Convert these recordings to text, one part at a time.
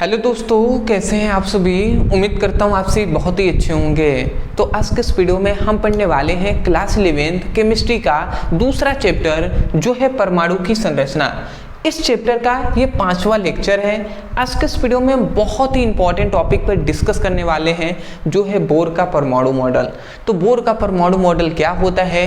Hello दोस्तों, कैसे हैं आप सभी। उम्मीद करता हूँ आप सभी बहुत ही अच्छे होंगे। तो आज के इस वीडियो में हम पढ़ने वाले हैं क्लास 11th केमिस्ट्री का दूसरा चैप्टर जो है परमाणु की संरचना। इस चैप्टर का ये 5वां लेक्चर है। आज के इस वीडियो में हम बहुत ही इंपॉर्टेंट टॉपिक पर डिस्कस करने वाले हैं जो है बोर का परमाणु मॉडल। तो बोर का परमाणु मॉडल क्या होता है,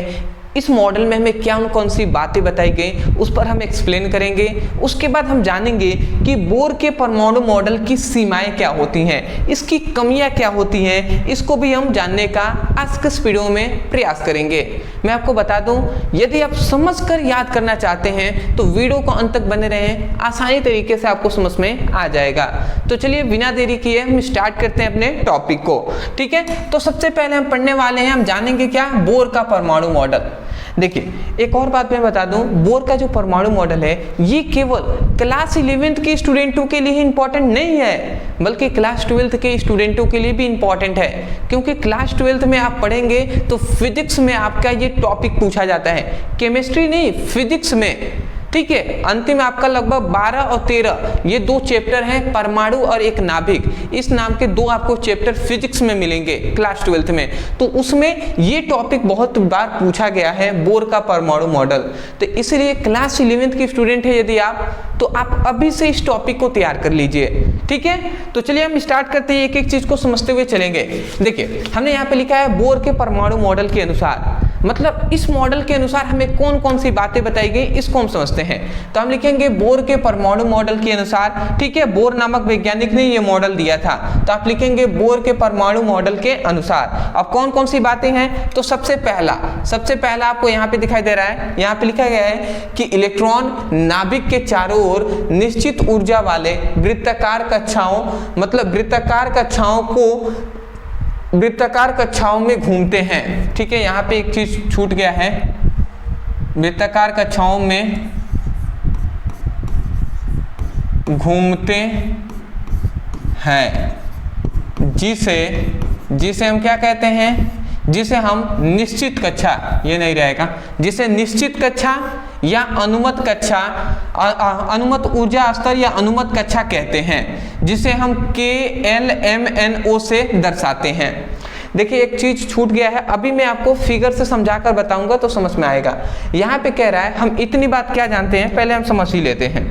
इस मॉडल में हमें क्या कौन सी बातें बताई गई उस पर हम एक्सप्लेन करेंगे। उसके बाद हम जानेंगे कि बोर के परमाणु मॉडल की सीमाएं क्या होती हैं, इसकी कमियां क्या होती हैं, इसको भी हम जानने का आज के इस वीडियो में प्रयास करेंगे। मैं आपको बता दूं, यदि आप समझकर याद करना चाहते हैं तो वीडियो को अंत तक बने रहें, आसानी तरीके से आपको समझ में आ जाएगा। तो चलिए बिना देरी किए हम स्टार्ट करते हैं अपने टॉपिक को। ठीक है, तो सबसे पहले हम पढ़ने वाले हैं, हम जानेंगे क्या बोर का परमाणु मॉडल। देखिए, एक और बात मैं बता दूं, बोर का जो परमाणु मॉडल है ये केवल क्लास 11th के स्टूडेंटों के लिए ही इंपॉर्टेंट नहीं है, बल्कि क्लास 12th के स्टूडेंटों के लिए भी इंपॉर्टेंट है। क्योंकि क्लास 12th में आप पढ़ेंगे तो फिजिक्स में आपका ये टॉपिक पूछा जाता है, केमिस्ट्री नहीं, फिजिक्स में। ठीक है, अंतिम आपका लगभग 12 और 13 ये दो चैप्टर हैं, परमाणु और एक नाभिक। इस नाम के दो आपको चैप्टर फिजिक्स में मिलेंगे क्लास 12th में। तो उसमें ये टॉपिक बहुत बार पूछा गया है, बोर का परमाणु मॉडल। तो इसलिए क्लास 11th के स्टूडेंट है यदि आप, तो आप अभी से इस टॉपिक को तैयार कर लीजिए। ठीक है, तो चलिए हम स्टार्ट करते हैं, एक एक चीज को समझते हुए चलेंगे। देखिए, हमने यहाँ पे लिखा है बोर के परमाणु मॉडल के अनुसार, मतलब इस मॉडल के अनुसार हमें कौन कौन सी बातें बताई गई इसको हम समझते हैं। तो हम लिखेंगे बोर के परमाणु मॉडल के अनुसार। ठीक है, बोर नामक वैज्ञानिक ने ये मॉडल दिया था, तो आप लिखेंगे बोर के परमाणु मॉडल के अनुसार। अब कौन कौन सी बातें हैं, तो सबसे पहला आपको यहाँ पे दिखाई दे रहा है, यहाँ पे लिखा गया है कि इलेक्ट्रॉन नाभिक के चारों ओर निश्चित ऊर्जा वाले वृत्ताकार कक्षाओं, मतलब वृत्ताकार कक्षाओं में घूमते हैं। ठीक है, यहाँ पे एक चीज छूट गया है, वृत्ताकार कक्षाओं में घूमते हैं, जिसे हम क्या कहते हैं, जिसे हम निश्चित कक्षा, ये नहीं रहेगा, जिसे निश्चित कक्षा या अनुमत कक्षा, अनुमत ऊर्जा स्तर या अनुमत कक्षा कहते हैं, जिसे हम KLMNO से दर्शाते हैं। देखिए, एक चीज छूट गया है, अभी मैं आपको फिगर से समझाकर बताऊंगा तो समझ में आएगा। यहाँ पे कह रहा है, हम इतनी बात क्या जानते हैं, पहले हम समझ ही लेते हैं।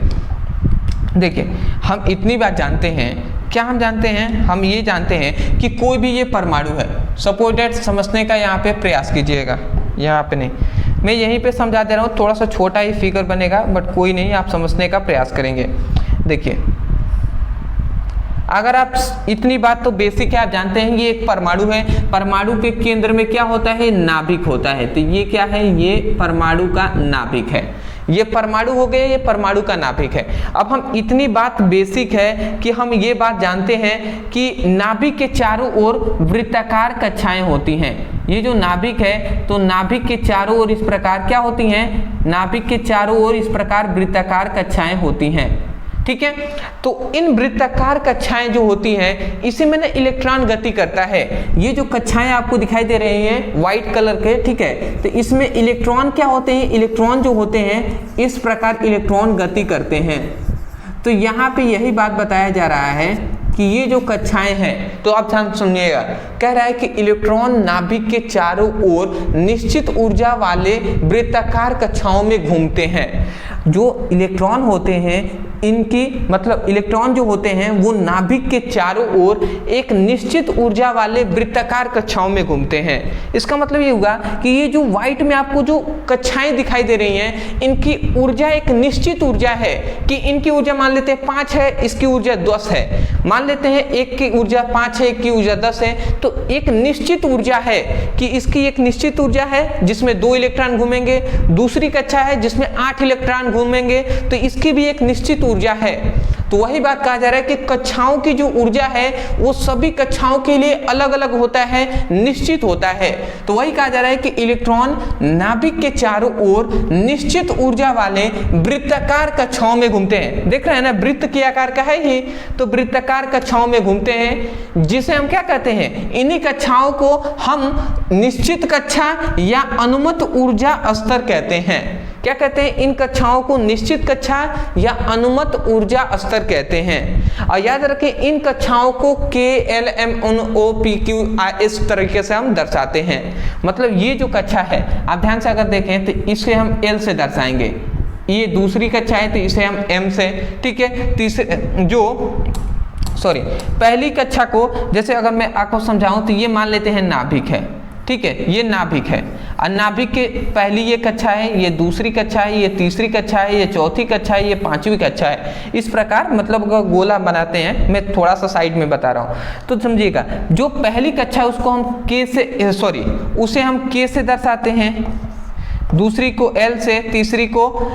देखिए, हम इतनी बात जानते हैं, क्या हम जानते हैं, हम ये जानते हैं कि कोई भी ये परमाणु है, सपोज दैट, समझने का यहाँ पे प्रयास कीजिएगा, यहाँ पे नहीं, मैं यहीं पे समझा दे रहा हूँ, थोड़ा सा छोटा ही फिगर बनेगा बट कोई नहीं, आप समझने का प्रयास करेंगे। देखिए, अगर आप इतनी बात तो बेसिक है, आप जानते हैं ये एक परमाणु है, परमाणु के केंद्र में क्या होता है, नाभिक होता है। तो ये क्या है, ये परमाणु का नाभिक है, ये परमाणु हो गए, ये परमाणु का नाभिक है। अब हम इतनी बात बेसिक है कि हम ये बात जानते हैं कि नाभिक के चारों ओर वृत्ताकार कक्षाएं होती हैं। ये जो नाभिक है, तो नाभिक के चारों ओर इस प्रकार क्या होती हैं, नाभिक के चारों ओर इस प्रकार वृत्ताकार कक्षाएं होती हैं। ठीक है, तो इन वृत्ताकार कक्षाएं जो होती हैं, इसी में ना इलेक्ट्रॉन गति करता है। ये जो कक्षाएं आपको दिखाई दे रही हैं व्हाइट कलर के, ठीक है, तो इसमें इलेक्ट्रॉन क्या होते हैं, इलेक्ट्रॉन जो होते हैं इस प्रकार इलेक्ट्रॉन गति करते हैं। तो यहाँ पे यही बात बताया जा रहा है कि ये जो कक्षाएं हैं, तो आप ध्यान सुनिएगा, कह रहा है कि इलेक्ट्रॉन नाभिक के चारों ओर निश्चित ऊर्जा वाले वृत्ताकार कक्षाओं में घूमते हैं। जो इलेक्ट्रॉन होते हैं, इनकी मतलब इलेक्ट्रॉन जो होते हैं वो नाभिक के चारों ओर एक निश्चित ऊर्जा वाले वृत्ताकार कक्षाओं में घूमते हैं। इसका मतलब ये हुआ कि ये जो व्हाइट में आपको जो कक्षाएं दिखाई दे रही हैं, इनकी ऊर्जा एक निश्चित ऊर्जा है, कि इनकी ऊर्जा मान लेते हैं 5 है, इसकी ऊर्जा 10 है, मान लेते हैं एक की ऊर्जा 5 है, एक की ऊर्जा 10 है, तो एक निश्चित ऊर्जा है कि इसकी एक निश्चित ऊर्जा है जिसमें 2 इलेक्ट्रॉन घूमेंगे, दूसरी कक्षा है जिसमें 8 इलेक्ट्रॉन घूमेंगे, तो इसकी भी एक निश्चित ऊर्जा है। तो वही बात कहा जा रहा है कि कक्षाओं की जो ऊर्जा है वो सभी कक्षाओं के लिए अलग अलग होता है, निश्चित होता है। तो वही कहा जा रहा है कि इलेक्ट्रॉन नाभिक के चारों ओर निश्चित ऊर्जा वाले वृत्ताकार कक्षाओं में घूमते हैं। देख रहे हैं ना, वृत्त के आकार का है ही, तो वृत्ताकार कक्षाओं में घूमते हैं, जिसे हम क्या कहते हैं, इन्हीं कक्षाओं को हम निश्चित कक्षा या अनुमत ऊर्जा स्तर कहते हैं। क्या कहते हैं? इन कक्षाओं को निश्चित कक्षा या अनुमत ऊर्जा स्तर कहते हैं। और याद रखें इन कक्षाओं को KLMNOPQ इस तरीके से हम दर्शाते हैं। मतलब ये जो कक्षा है आप ध्यान से अगर देखें तो इसे हम L से दर्शाएंगे, ये दूसरी कक्षा है तो इसे हम M से, ठीक है। पहली कक्षा को जैसे अगर मैं आपको समझाऊं तो ये मान लेते हैं नाभिक है, ठीक है, ये नाभिक है। और नाभिक के पहली ये कक्षा है, ये दूसरी कक्षा है, ये तीसरी कक्षा है, ये चौथी कक्षा है, ये पांचवी कक्षा है। इस प्रकार मतलब गोला बनाते हैं, मैं थोड़ा सा साइड में बता रहा हूँ तो समझिएगा। जो पहली कक्षा है उसको हम उसे हम K से दर्शाते हैं, दूसरी को L से, तीसरी को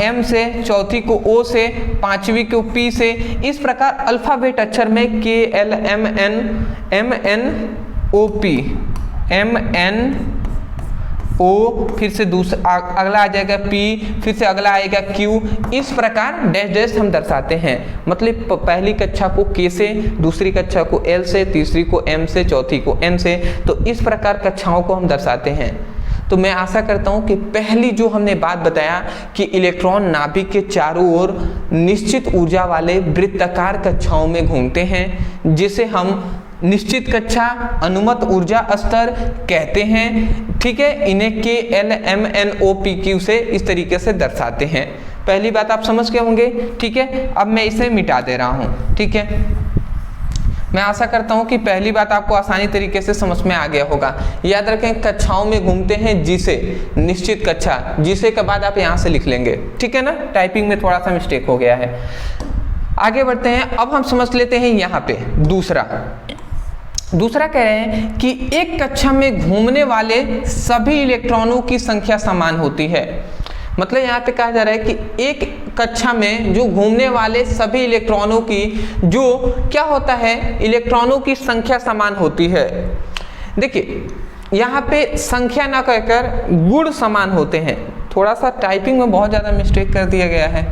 M से, चौथी को O से, पांचवी को P से। इस प्रकार अल्फाबेट अक्षर में KLMNOP, फिर से दूसरा अगला आ जाएगा P, फिर से अगला आएगा Q। इस प्रकार डैश डैश हम दर्शाते हैं। मतलब पहली कक्षा को K से, दूसरी कक्षा को L से, तीसरी को M से, चौथी को N से। तो इस प्रकार कक्षाओं को हम दर्शाते हैं। तो मैं आशा करता हूं कि पहली जो हमने बात बताया कि इलेक्ट्रॉन नाभिक के चारों ओर निश्चित ऊर्जा वाले वृत्ताकार कक्षाओं में घूमते हैं, जिसे हम निश्चित कक्षा, अनुमत ऊर्जा स्तर कहते हैं, ठीक है। इन्हें KLMNOPQ से इस तरीके से दर्शाते हैं। पहली बात आप समझ गए होंगे, ठीक है। अब मैं इसे मिटा दे रहा हूं, ठीक है। मैं आशा करता हूं कि पहली बात आपको आसानी तरीके से समझ में आ गया होगा। याद रखें कक्षाओं में घूमते हैं जिसे, निश्चित कक्षा, जिसे के बाद आप यहां से लिख लेंगे, ठीक है ना। टाइपिंग में थोड़ा सा मिस्टेक हो गया है। आगे बढ़ते हैं। अब हम समझ लेते हैं यहाँ पे दूसरा कह रहे हैं कि एक कक्षा में घूमने वाले सभी इलेक्ट्रॉनों की संख्या समान होती है। मतलब यहाँ पे कहा जा रहा है कि एक कक्षा में जो घूमने वाले सभी इलेक्ट्रॉनों की जो क्या होता है, इलेक्ट्रॉनों की संख्या समान होती है। देखिए यहाँ पे संख्या ना कहकर गुण समान होते हैं। थोड़ा सा टाइपिंग में बहुत ज़्यादा मिस्टेक कर दिया गया है,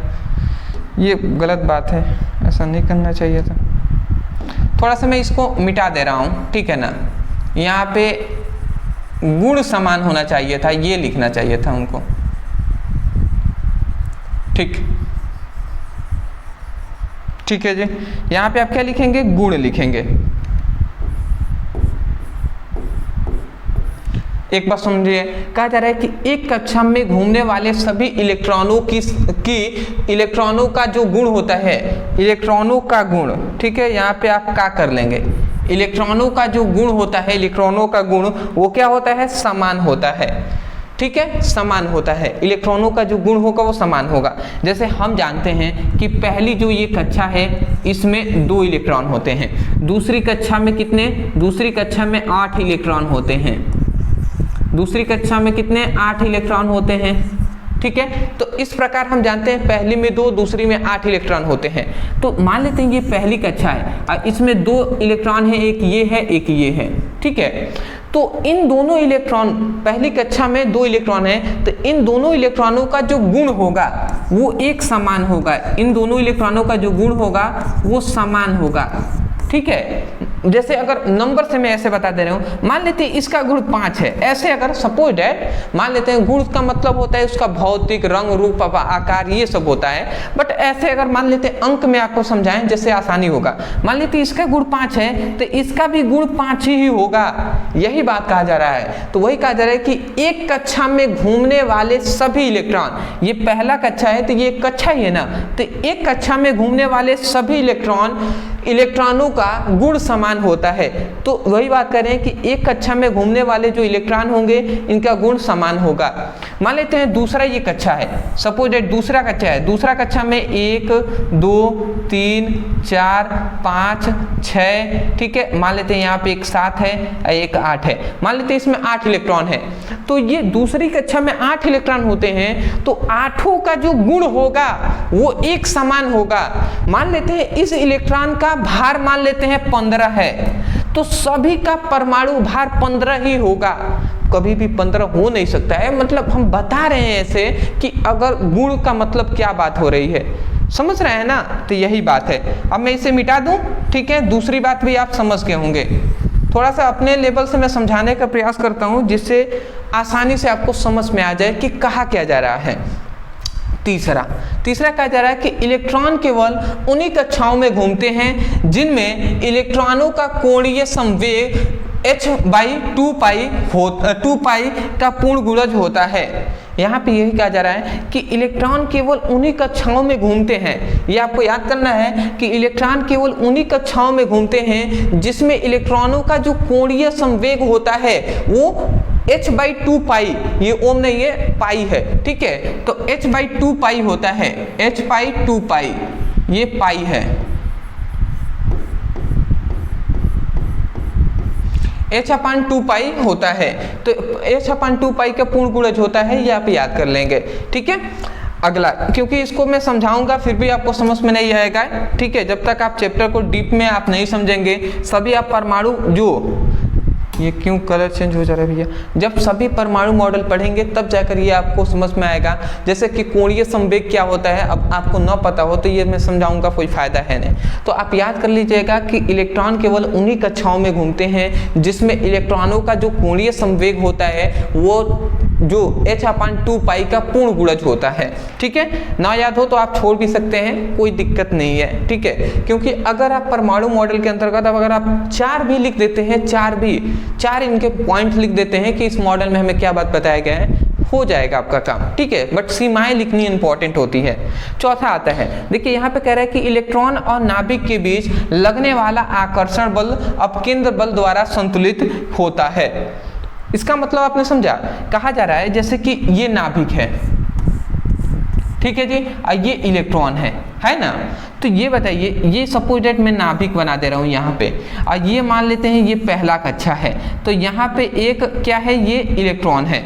ये गलत बात है, ऐसा नहीं करना चाहिए था। थोड़ा सा मैं इसको मिटा दे रहा हूँ, ठीक है ना। यहाँ पे गुण समान होना चाहिए था, ये लिखना चाहिए था उनको, ठीक है जी। यहाँ पे आप क्या लिखेंगे? गुण लिखेंगे। एक बात समझिए, कहा जा रहा है कि एक कक्षा में घूमने वाले सभी इलेक्ट्रॉनों की इलेक्ट्रॉनों का जो गुण होता है, इलेक्ट्रॉनों का गुण, ठीक है। यहाँ पे आप क्या कर लेंगे? इलेक्ट्रॉनों का जो गुण होता है, इलेक्ट्रॉनों का गुण वो क्या होता है? समान होता है, ठीक है, समान होता है। इलेक्ट्रॉनों का जो गुण होगा वो समान होगा। जैसे हम जानते हैं कि पहली जो ये कक्षा है इसमें 2 इलेक्ट्रॉन होते हैं, दूसरी कक्षा में कितने? दूसरी कक्षा में 8 इलेक्ट्रॉन होते हैं। दूसरी कक्षा में कितने? 8 इलेक्ट्रॉन होते हैं, ठीक है। तो इस प्रकार हम जानते हैं पहली में 2, दूसरी में 8 इलेक्ट्रॉन होते हैं। तो मान लेते हैं ये पहली कक्षा है और इसमें 2 इलेक्ट्रॉन है, एक ये है, एक ये है, ठीक है। तो इन दोनों इलेक्ट्रॉन, पहली कक्षा में 2 इलेक्ट्रॉन है, तो इन दोनों इलेक्ट्रॉनों का जो गुण होगा वो एक समान होगा। इन दोनों इलेक्ट्रॉनों का जो गुण होगा वो समान होगा, ठीक है। जैसे अगर नंबर से मैं ऐसे बता दे रहा हूँ, मान लेते हैं इसका गुण 5 है, ऐसे अगर सपोज है, मान लेते हैं गुण का मतलब होता है उसका भौतिक रंग, रूप, आकार, ये सब होता है। बट ऐसे अगर मान लेते हैं अंक में आपको समझाएं जैसे आसानी होगा, मान लेते हैं इसका गुण 5 है तो इसका भी गुण 5 ही होगा, यही बात कहा जा रहा है। तो वही कहा जा रहा है कि एक कक्षा में घूमने वाले सभी इलेक्ट्रॉन, ये पहला कक्षा है तो ये कक्षा ही है ना, तो एक कक्षा में घूमने वाले सभी इलेक्ट्रॉनों का गुण समान होता है। तो वही बात कर रहे हैं कि एक कक्षा में घूमने वाले जो इलेक्ट्रॉन होंगे इनका गुण समान होगा। मान लेते हैं दूसरा ये कक्षा है, सपोज दूसरा कक्षा है, दूसरा कक्षा में 1 2 3 4 5 6, ठीक है। मान लेते हैं यहाँ पे एक 7 है, एक 8 है, मान लेते हैं इसमें 8 इलेक्ट्रॉन है। तो ये दूसरी कक्षा में 8 इलेक्ट्रॉन होते हैं, तो आठों का जो गुण होगा वो एक समान होगा। मान लेते हैं इस इलेक्ट्रॉन का भार मान लेते हैं 15 है, तो सभी का परमाणु भार 15 ही होगा, कभी भी 15 हो नहीं सकता है। मतलब हम बता रहे हैं ऐसे कि अगर गुण का मतलब क्या बात हो रही है, समझ रहे हैं ना। तो यही बात है। अब मैं इसे मिटा दूं, ठीक है। दूसरी बात भी आप समझ गए होंगे, थोड़ा सा अपने लेवल से मैं समझाने का प्रयास करता हूँ जिससे आसानी से आपको समझ में आ जाए कि कहा क्या जा रहा है। तीसरा कहा जा रहा है कि इलेक्ट्रॉन केवल उन्हीं कक्षाओं में घूमते हैं जिनमें इलेक्ट्रॉनों का कोणीय संवेग h/2π का पूर्ण गुणज होता है। यहाँ पे यही कहा जा रहा है कि इलेक्ट्रॉन केवल उन्हीं कक्षाओं में घूमते हैं। ये आपको याद करना है कि इलेक्ट्रॉन केवल उन्हीं कक्षाओं में घूमते हैं जिसमें इलेक्ट्रॉनों का जो कोणीय संवेग होता है वो h/2π, ये ओम नहीं है, पाई है, ठीक है। तो h/2π होता है, h/2π ये पाई है, h/2π होता है। तो h/2π का पूर्ण गुणज होता है, ये आप याद कर लेंगे, ठीक है। अगला, क्योंकि इसको मैं समझाऊंगा फिर भी आपको समझ में नहीं आएगा, ठीक है। जब तक आप चैप्टर को डीप में आप नहीं समझेंगे, सभी आप परमाणु, जो ये क्यों कलर चेंज हो जा रहा है भैया, जब सभी परमाणु मॉडल पढ़ेंगे तब जाकर ये आपको समझ में आएगा। जैसे कि कोणीय संवेग क्या होता है, अब आपको न पता हो तो ये मैं समझाऊंगा, कोई फायदा है नहीं। तो आप याद कर लीजिएगा कि इलेक्ट्रॉन केवल उन्हीं कक्षाओं में घूमते हैं जिसमें इलेक्ट्रॉनों का जो कोणीय संवेग होता है वो जो h/2π का पूर्ण गुणज होता है, ठीक है। ना याद हो तो आप छोड़ भी सकते हैं, कोई दिक्कत नहीं है, ठीक है। क्योंकि अगर आप परमाणु मॉडल के अंतर्गत अगर आप 4 भी लिख देते हैं, 4 इनके पॉइंट लिख देते हैं कि इस मॉडल में हमें क्या बात बताया गया है, हो जाएगा आपका काम, ठीक है। बट सीमाएं लिखनी इंपॉर्टेंट होती है। चौथा आता है, देखिए यहाँ पे कह रहा है कि इलेक्ट्रॉन और नाभिक के बीच लगने वाला आकर्षण बल अपकेंद्र बल द्वारा संतुलित होता है। इसका मतलब आपने समझा, कहा जा रहा है जैसे कि ये नाभिक है, ठीक है जी, और ये इलेक्ट्रॉन है ना। तो ये बताइए, ये सपोज डेट मैं नाभिक बना दे रहा हूँ यहाँ पे, और ये मान लेते हैं ये पहला कक्षा है, तो यहाँ पे एक क्या है, ये इलेक्ट्रॉन है।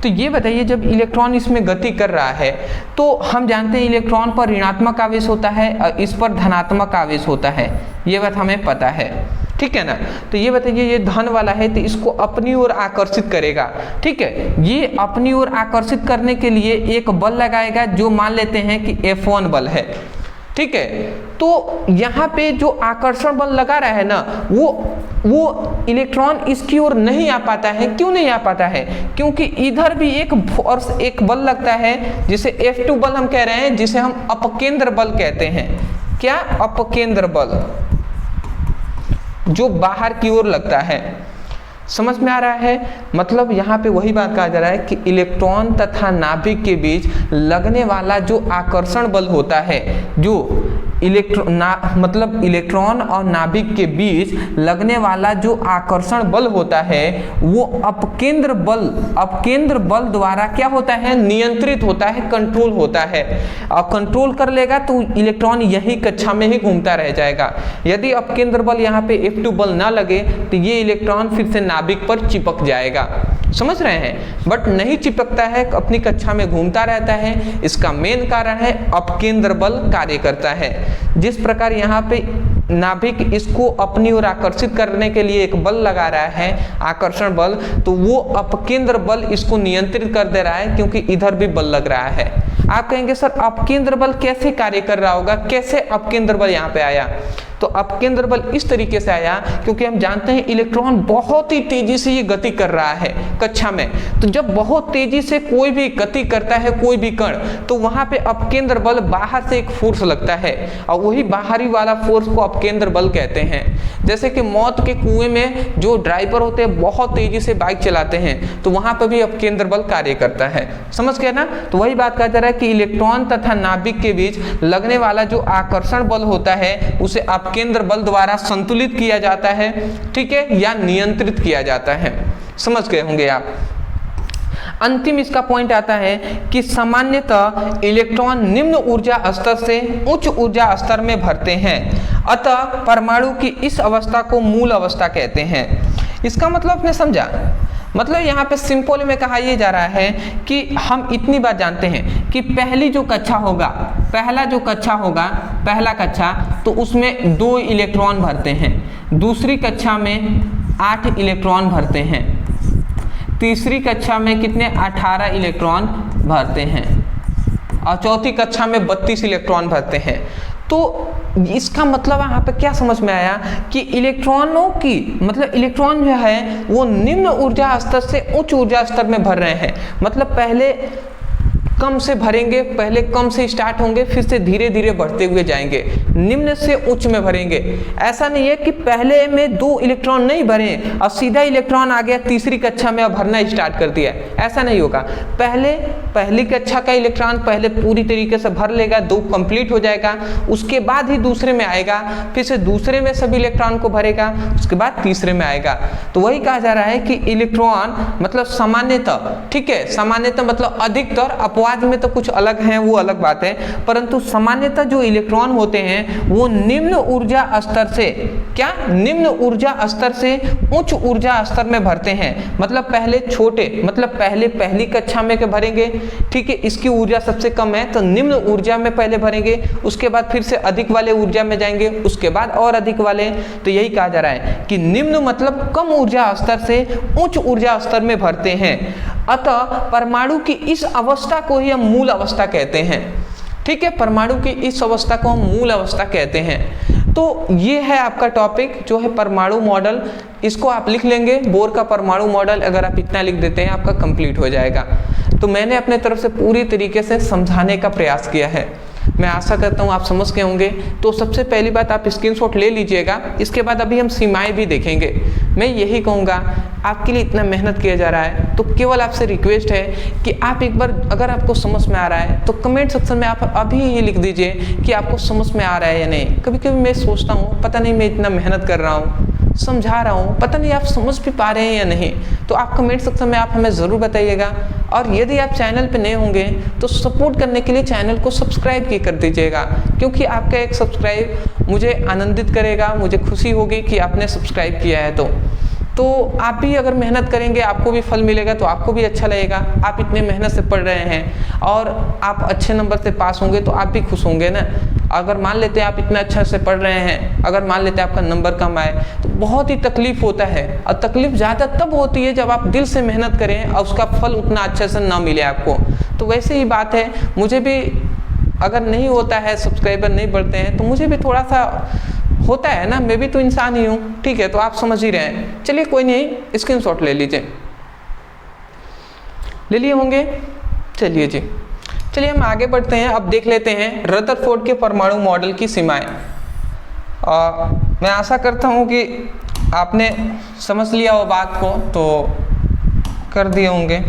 तो ये बताइए जब इलेक्ट्रॉन इसमें गति कर रहा है तो हम जानते हैं इलेक्ट्रॉन पर ऋणात्मक आवेश होता है और इस पर धनात्मक आवेश होता है, ये बात हमें पता है, ठीक है ना। तो ये बताइए ये धन वाला है तो इसको अपनी ओर आकर्षित करेगा, ठीक है। ये अपनी ओर आकर्षित करने के लिए एक बल लगाएगा जो मान लेते हैं कि F1 बल है, ठीक है। तो यहाँ पे जो आकर्षण बल लगा रहा है ना, वो इलेक्ट्रॉन इसकी ओर नहीं आ पाता है। क्यों नहीं आ पाता है? क्योंकि इधर भी एक फोर्स, एक बल लगता है जिसे F2 बल हम कह रहे हैं, जिसे हम अपकेंद्र बल कहते हैं। क्या? अपकेंद्र बल, जो बाहर की ओर लगता है। समझ में आ रहा है? मतलब यहाँ पे वही बात कहा जा रहा है कि इलेक्ट्रॉन तथा नाभिक के बीच लगने वाला जो आकर्षण बल होता है, जो मतलब इलेक्ट्रॉन और नाभिक के बीच लगने वाला जो आकर्षण बल होता है वो अपकेंद्र बल द्वारा क्या होता है? नियंत्रित होता है, कंट्रोल होता है। और कंट्रोल कर लेगा तो इलेक्ट्रॉन यही कक्षा में ही घूमता रह जाएगा। यदि अपकेंद्र बल यहाँ पे F2 बल ना लगे तो ये इलेक्ट्रॉन फिर से नाभिक पर चिपक जाएगा। समझ रहे हैं? बट नहीं चिपकता है, अपनी कक्षा में घूमता रहता है। इसका मेन कारण है अपकेंद्र बल कार्य करता है। जिस प्रकार यहाँ पे नाभिक इसको अपनी ओर आकर्षित करने के लिए एक बल लगा रहा है, आकर्षण बल, तो वो अपकेंद्र बल इसको नियंत्रित कर दे रहा है, क्योंकि इधर भी बल लग रहा है। आप कहेंगे सर अपकेंद्र बल कैसे कार्य कर रहा होगा, कैसे अपकेंद्र बल यहाँ पे आया? तो अपकेंद्र बल इस तरीके से आया क्योंकि हम जानते हैं इलेक्ट्रॉन बहुत ही तेजी से ये गति कर रहा है कक्षा में। तो जब बहुत तेजी से कोई भी गति करता है कोई भी कण, तो वहां पे अपकेंद्र बल बाहर से एक फोर्स लगता है, और वही बाहरी वाला फोर्स को अपकेंद्र बल कहते हैं। जैसे कि मौत के कुएं में जो ड्राइवर होते हैं बहुत तेजी से बाइक चलाते हैं, तो वहां पर भी अपकेंद्र बल कार्य करता है। समझ गए ना? तो वही बात कहा जा रहा है कि इलेक्ट्रॉन तथा नाभिक के बीच लगने वाला जो आकर्षण बल होता है उसे अपकेंद्र बल द्वारा संतुलित किया जाता है, ठीक है, या नियंत्रित किया जाता है। समझ गए होंगे आप। अंतिम इसका पॉइंट आता है कि सामान्यतः इलेक्ट्रॉन निम्न ऊर्जा स्तर से उच्च ऊर्जा स्तर में भरते हैं, अतः परमाणु की इस अवस्था को मूल अवस्था कहते हैं। इसका मतलब आपने समझा? मतलब यहाँ पे सिंपल में कहा यह जा रहा है कि हम इतनी बात जानते हैं कि पहली जो कक्षा होगा, पहला कक्षा, तो उसमें 2 इलेक्ट्रॉन भरते हैं। दूसरी कक्षा में 8 इलेक्ट्रॉन भरते हैं। तीसरी कक्षा में कितने? 18 इलेक्ट्रॉन भरते हैं। और चौथी कक्षा में 32 इलेक्ट्रॉन भरते हैं। तो इसका मतलब यहाँ पे क्या समझ में आया कि इलेक्ट्रॉनों की मतलब इलेक्ट्रॉन जो है वो निम्न ऊर्जा स्तर से उच्च ऊर्जा स्तर में भर रहे हैं। मतलब पहले कम से भरेंगे, पहले कम से स्टार्ट होंगे, फिर से धीरे धीरे बढ़ते हुए जाएंगे, निम्न से उच्च में भरेंगे। ऐसा नहीं है कि पहले में 2 इलेक्ट्रॉन नहीं भरे और सीधा इलेक्ट्रॉन आ गया तीसरी कक्षा में और भरना स्टार्ट कर दिया, ऐसा नहीं होगा। पहली कक्षा का इलेक्ट्रॉन पहले पूरी तरीके से भर लेगा, 2 कंप्लीट हो जाएगा, उसके बाद ही दूसरे में आएगा, फिर से दूसरे में सभी इलेक्ट्रॉन को भरेगा, उसके बाद तीसरे में आएगा। तो वही कहा जा रहा है कि इलेक्ट्रॉन मतलब सामान्यतः, ठीक है, सामान्यतः मतलब अधिकतर, अपवाद में तो कुछ अलग हैं, वो अलग बात है, परंतु सामान्यतः जो इलेक्ट्रॉन होते हैं वो निम्न ऊर्जा स्तर से, क्या, निम्न ऊर्जा स्तर से उच्च ऊर्जा स्तर में भरते हैं। मतलब पहले छोटे, मतलब पहले पहली कक्षा में के भरेंगे, ठीक है, इसकी ऊर्जा सबसे कम है तो निम्न ऊर्जा में पहले भरेंगे, उसके बाद फिर से अधिक वाले ऊर्जा में जाएंगे, उसके बाद और अधिक वाले। तो यही कहा जा रहा है कि निम्न मतलब कम ऊर्जा स्तर से उच्च ऊर्जा स्तर में भरते हैं। अतः परमाणु की इस अवस्था को ही हम मूल अवस्था कहते हैं, ठीक है, परमाणु की इस अवस्था को हम मूल अवस्था कहते हैं। तो ये है आपका टॉपिक जो है परमाणु मॉडल, इसको आप लिख लेंगे, बोर का परमाणु मॉडल अगर आप इतना लिख देते हैं आपका कंप्लीट हो जाएगा। तो मैंने अपने तरफ से पूरी तरीके से समझाने का प्रयास किया है, मैं आशा करता हूँ आप समझ गए होंगे। तो सबसे पहली बात आप स्क्रीनशॉट ले लीजिएगा, इसके बाद अभी हम सीमाएं भी देखेंगे। मैं यही कहूँगा, आपके लिए इतना मेहनत किया जा रहा है तो केवल आपसे रिक्वेस्ट है कि आप एक बार अगर आपको समझ में आ रहा है तो कमेंट सेक्शन में आप अभी ये लिख दीजिए कि आपको समझ में आ रहा है या नहीं। कभी कभी मैं सोचता हूँ पता नहीं मैं इतना मेहनत कर रहा हूँ, समझा रहा हूँ, पता नहीं आप समझ भी पा रहे हैं या नहीं। तो आप कमेंट सेक्शन में आप हमें ज़रूर बताइएगा। और यदि आप चैनल पे नए होंगे तो सपोर्ट करने के लिए चैनल को सब्सक्राइब की कर दीजिएगा, क्योंकि आपका एक सब्सक्राइब मुझे आनंदित करेगा, मुझे खुशी होगी कि आपने सब्सक्राइब किया है। तो आप भी अगर मेहनत करेंगे आपको भी फल मिलेगा, तो आपको भी अच्छा लगेगा। आप इतने मेहनत से पढ़ रहे हैं और आप अच्छे नंबर से पास होंगे तो आप भी खुश होंगे ना। अगर मान लेते हैं आप इतना अच्छा से पढ़ रहे हैं, अगर मान लेते हैं आपका नंबर कम आए तो बहुत ही तकलीफ होता है, और तकलीफ ज़्यादा तब होती है जब आप दिल से मेहनत करें और उसका फल उतना अच्छे से ना मिले आपको। तो वैसे ही बात है, मुझे भी अगर नहीं होता है, सब्सक्राइबर नहीं बढ़ते हैं तो मुझे भी थोड़ा सा होता है ना, मैं भी तो इंसान ही हूँ, ठीक है। तो आप समझ ही रहे हैं। चलिए कोई नहीं, स्क्रीनशॉट ले लीजिए, ले लिए होंगे। चलिए जी, चलिए हम आगे बढ़ते हैं। अब देख लेते हैं रदरफोर्ड के परमाणु मॉडल की सीमाएं। मैं आशा करता हूँ कि आपने समझ लिया वो बात को, तो कर दिए होंगे।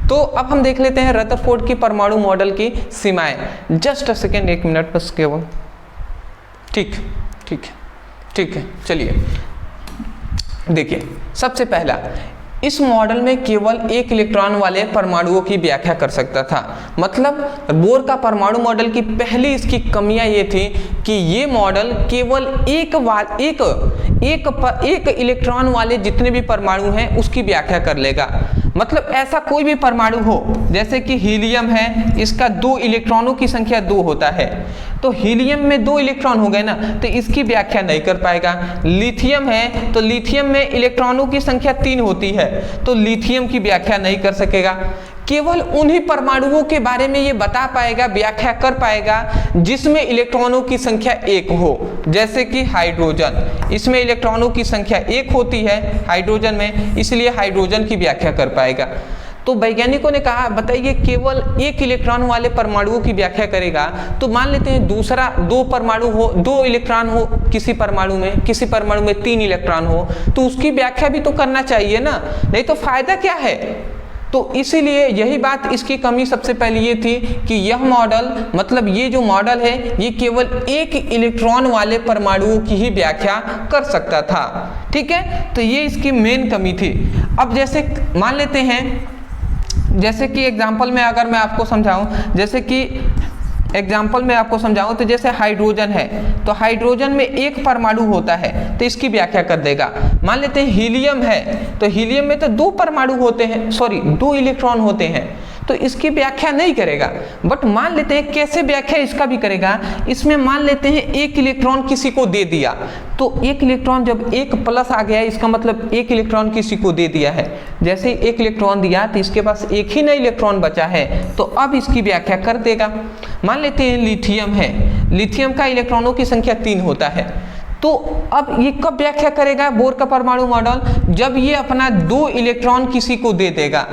तो अब हम देख लेते हैं रदरफोर्ड की परमाणु मॉडल की सीमाएं। जस्ट अ सेकेंड, 1 मिनट बस केवल। ठीक है। चलिए देखिए, सबसे पहला, इस मॉडल में केवल 1 इलेक्ट्रॉन वाले परमाणुओं की व्याख्या कर सकता था। मतलब बोर का परमाणु मॉडल की पहली इसकी कमियां ये थी कि ये मॉडल केवल एक इलेक्ट्रॉन वाले जितने भी परमाणु हैं उसकी व्याख्या कर लेगा। मतलब ऐसा कोई भी परमाणु हो, जैसे कि हीलियम है, इसका 2 इलेक्ट्रॉनों की संख्या 2 होता है, तो हीलियम में 2 इलेक्ट्रॉन हो गए ना, तो इसकी व्याख्या नहीं कर पाएगा। लिथियम है तो लिथियम में इलेक्ट्रॉनों की संख्या 3 होती है, तो लिथियम की व्याख्या नहीं कर सकेगा। केवल उन्हीं परमाणुओं के बारे में ये बता पाएगा, व्याख्या कर पाएगा जिसमें इलेक्ट्रॉनों की संख्या 1 हो। जैसे कि हाइड्रोजन, इसमें इलेक्ट्रॉनों की संख्या 1 होती है हाइड्रोजन में, इसलिए हाइड्रोजन की व्याख्या कर पाएगा। तो वैज्ञानिकों ने कहा बताइए केवल 1 इलेक्ट्रॉन वाले परमाणुओं की व्याख्या करेगा, तो मान लेते हैं दूसरा 2 परमाणु हो, 2 इलेक्ट्रॉन हो किसी परमाणु में 3 इलेक्ट्रॉन हो, तो उसकी व्याख्या भी तो करना चाहिए ना, नहीं तो फायदा क्या है। तो इसीलिए यही बात, इसकी कमी सबसे पहले ये थी कि यह मॉडल, मतलब ये जो मॉडल है ये केवल 1 इलेक्ट्रॉन वाले परमाणुओं की ही व्याख्या कर सकता था। ठीक है, तो ये इसकी मेन कमी थी। अब जैसे मान लेते हैं, जैसे कि एग्जाम्पल में अगर मैं आपको समझाऊं, तो जैसे हाइड्रोजन है, तो हाइड्रोजन में 1 परमाणु होता है, तो इसकी व्याख्या कर देगा। मान लेते हैं हीलियम है, तो हीलियम में तो 2 परमाणु होते हैं, 2 इलेक्ट्रॉन होते हैं, तो इसकी व्याख्या नहीं करेगा, बट मान लेते हैं कैसे व्याख्या इसका भी करेगा। इसमें मान लेते हैं एक इलेक्ट्रॉन किसी को दे दिया, तो एक इलेक्ट्रॉन जब एक प्लस आ गया इसका मतलब एक इलेक्ट्रॉन किसी को दे दिया है। जैसे ही एक इलेक्ट्रॉन दिया तो इसके पास एक ही नया इलेक्ट्रॉन बचा है, तो अब इसकी व्याख्या कर देगा। मान लेते हैं लिथियम है, लिथियम का इलेक्ट्रॉनों की संख्या 3 होता है, तो अब ये कब व्याख्या करेगा बोर का परमाणु मॉडल, जब ये अपना 2 इलेक्ट्रॉन किसी को दे देगा।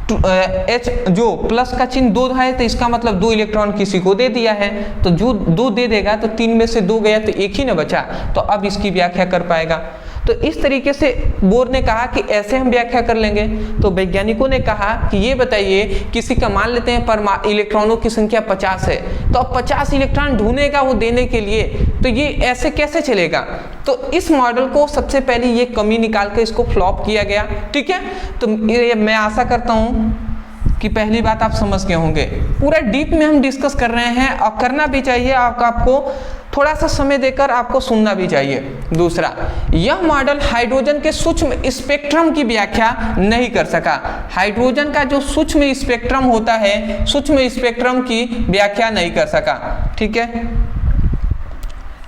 H जो प्लस का चिन्ह 2 है तो इसका मतलब 2 इलेक्ट्रॉन किसी को दे दिया है, तो जो 2 दे देगा तो 3 में से 2 गया तो एक ही ना बचा, तो अब इसकी व्याख्या कर पाएगा। तो इस तरीके से बोर ने कहा कि ऐसे हम व्याख्या कर लेंगे। तो वैज्ञानिकों ने कहा कि ये बताइए किसी का मान लेते हैं इलेक्ट्रॉनों की संख्या 50 है, तो अब 50 इलेक्ट्रॉन ढूंढेगा वो देने के लिए, तो ये ऐसे कैसे चलेगा। तो इस मॉडल को सबसे पहले ये कमी निकाल कर इसको फ्लॉप किया गया। ठीक है, तो मैं आशा करता हूँ कि पहली बात आप समझ गए होंगे। पूरा डीप में हम डिस्कस कर रहे हैं और करना भी चाहिए, आपको थोड़ा सा समय देकर आपको सुनना भी चाहिए। दूसरा, यह मॉडल हाइड्रोजन के सूक्ष्म स्पेक्ट्रम की व्याख्या नहीं कर सका। हाइड्रोजन का जो सूक्ष्म स्पेक्ट्रम होता है, सूक्ष्म स्पेक्ट्रम की व्याख्या नहीं कर सका। ठीक है,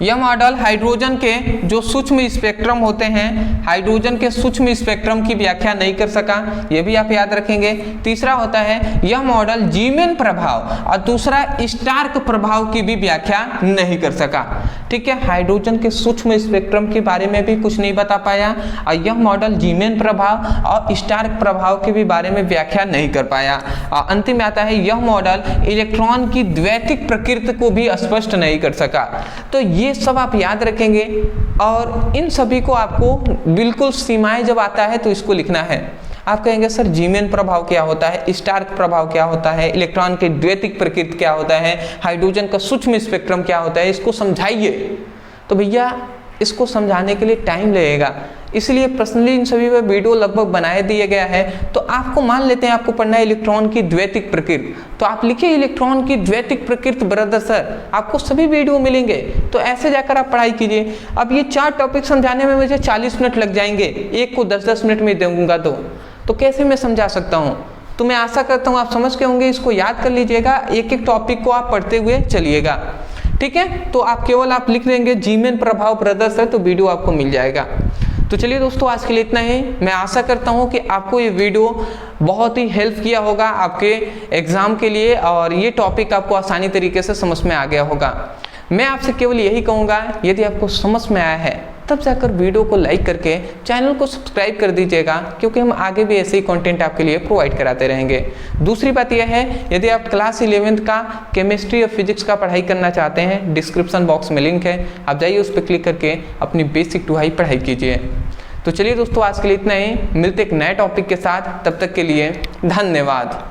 यह मॉडल हाइड्रोजन के जो सूक्ष्म स्पेक्ट्रम होते हैं, हाइड्रोजन के सूक्ष्म स्पेक्ट्रम की व्याख्या नहीं कर सका, यह भी आप याद रखेंगे। तीसरा होता है यह मॉडल जीमेन प्रभाव और दूसरा स्टार्क प्रभाव की भी व्याख्या नहीं कर सका। ठीक है, हाइड्रोजन के सूक्ष्म स्पेक्ट्रम के बारे में भी कुछ नहीं बता पाया और यह मॉडल जीमेन प्रभाव और स्टार्क प्रभाव के भी बारे में व्याख्या नहीं कर पाया। और अंतिम में आता है यह मॉडल इलेक्ट्रॉन की द्वैतिक प्रकृति को भी स्पष्ट नहीं कर सका। तो ये सब आप याद रखेंगे और इन सभी को आपको बिल्कुल सीमाएं जब आता है तो इसको लिखना है। आप कहेंगे सर जीमेन प्रभाव क्या होता है, स्टार्क प्रभाव क्या होता है, इलेक्ट्रॉन के द्वैतिक प्रकृति क्या होता है, हाइड्रोजन का सूक्ष्म स्पेक्ट्रम क्या होता है, इसको समझाइए। तो भैया इसको समझाने के लिए टाइम लगेगा, इसलिए पर्सनली इन सभी पर वीडियो लगभग बनाए दिया गया है। तो आपको मान लेते हैं आपको पढ़ना है इलेक्ट्रॉन की द्वैतिक प्रकृति, तो आप लिखिए इलेक्ट्रॉन की द्वैतिक प्रकृति ब्रदर सर, आपको सभी वीडियो मिलेंगे। तो ऐसे जाकर आप पढ़ाई कीजिए। अब ये 4 टॉपिक समझाने में मुझे 40 मिनट लग जाएंगे, एक को 10-10 मिनट में दूंगा तो कैसे मैं समझा सकता हूँ। तो मैं आशा करता हूँ आप समझ के होंगे, इसको याद कर लीजिएगा, एक एक टॉपिक को आप पढ़ते हुए चलिएगा। ठीक है, तो आप केवल आप लिख देंगे जीमेन प्रभाव ब्रदर्स है तो वीडियो आपको मिल जाएगा। तो चलिए दोस्तों, आज के लिए इतना ही। मैं आशा करता हूँ कि आपको ये वीडियो बहुत ही हेल्प किया होगा आपके एग्जाम के लिए और ये टॉपिक आपको आसानी तरीके से समझ में आ गया होगा। मैं आपसे केवल यही कहूँगा, यदि आपको समझ में आया है तब जाकर वीडियो को लाइक करके चैनल को सब्सक्राइब कर दीजिएगा, क्योंकि हम आगे भी ऐसे ही कंटेंट आपके लिए प्रोवाइड कराते रहेंगे। दूसरी बात यह है, यदि आप क्लास 11th का केमिस्ट्री और फिजिक्स का पढ़ाई करना चाहते हैं, डिस्क्रिप्शन बॉक्स में लिंक है, आप जाइए उस पर क्लिक करके अपनी बेसिक टू हाई पढ़ाई कीजिए। तो चलिए दोस्तों, आज के लिए इतना ही, मिलते एक नए टॉपिक के साथ, तब तक के लिए धन्यवाद।